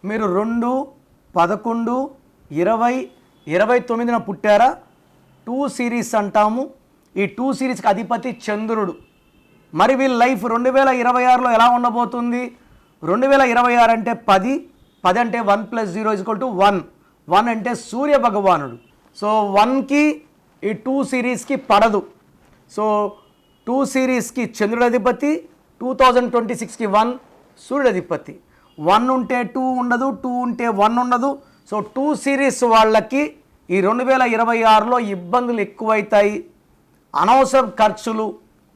మీరు 2, 11, 20, 29న పుట్టారా? 2 సిరీస్ అంటాము. ఈ 2 సిరీస్కి అధిపతి చంద్రుడు. మరి వీళ్ళ లైఫ్ 2026లో ఎలా ఉండబోతుంది? 2026 అంటే 10, 10 అంటే 1 + 0 = 1, 1 అంటే సూర్య భగవానుడు. సో 1కి ఈ 2 సిరీస్కి పడదు. సో 2 సిరీస్కి చంద్రుడు అధిపతి, 2026కి 1 సూర్యుడు అధిపతి. 1 ఉంటే 2 ఉండదు, 2 ఉంటే 1 ఉండదు. సో 2 సిరీస్ వాళ్ళకి ఈ 2026లో ఇబ్బందులు ఎక్కువైతాయి. అనవసర ఖర్చులు,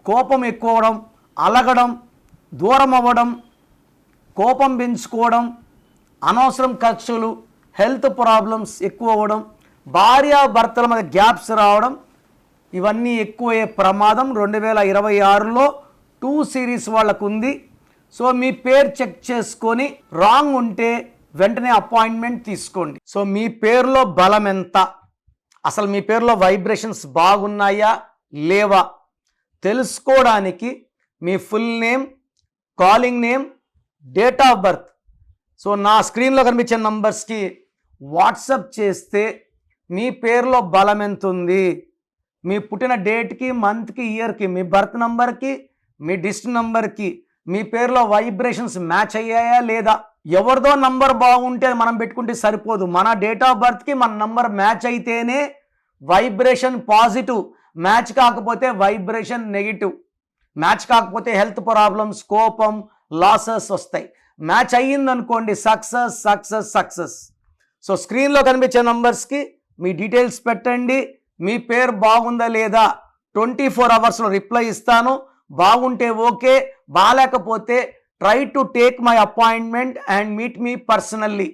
కోపం ఎక్కువ అవడం, అలగడం, దూరం అవ్వడం, కోపం పెంచుకోవడం, అనవసరం ఖర్చులు, హెల్త్ ప్రాబ్లమ్స్ ఎక్కువ అవ్వడం, భార్యాభర్తల మధ్య గ్యాప్స్ రావడం, ఇవన్నీ ఎక్కువయ్యే ప్రమాదం 2026లో 2 సిరీస్ వాళ్ళకు ఉంది. సో మీ పేరు చెక్ చేసుకొని రాంగ్ ఉంటే వెంటనే అపాయింట్మెంట్ తీసుకోండి. సో మీ పేరులో బలం ఎంత, అసలు మీ పేరులో వైబ్రేషన్స్ బాగున్నాయా లేవా తెలుసుకోవడానికి మీ full name, calling name, date of birth so నా స్క్రీన్లో కనిపించే నంబర్స్కి వాట్సప్ చేస్తే మీ పేరులో బలం ఎంత ఉంది, మీ పుట్టిన డేట్కి, మంత్కి, ఇయర్కి, మీ బర్త్ నంబర్కి, మీ డిస్ట్రిక్ట్ నంబర్కి మీ పేరులో వైబ్రేషన్స్ మ్యాచ్ అయ్యాయా లేదా. ఎవరిదో నంబర్ బాగుంటే మనం పెట్టుకుంటే సరిపోదు. మన డేట్ ఆఫ్ బర్త్కి మన నంబర్ మ్యాచ్ అయితేనే వైబ్రేషన్ పాజిటివ్, మ్యాచ్ కాకపోతే వైబ్రేషన్ నెగిటివ్. మ్యాచ్ కాకపోతే హెల్త్ ప్రాబ్లమ్స్, కోపం, లాసెస్ వస్తాయి. మ్యాచ్ అయ్యిందనుకోండి సక్సెస్ సక్సెస్ సక్సెస్. సో స్క్రీన్లో కనిపించే నంబర్స్కి మీ డీటెయిల్స్ పెట్టండి. మీ పేరు బాగుందా లేదా 24 అవర్స్లో రిప్లై ఇస్తాను. బాగుంటే ఓకే, బాగాలేకపోతే try to take my appointment and meet me personally.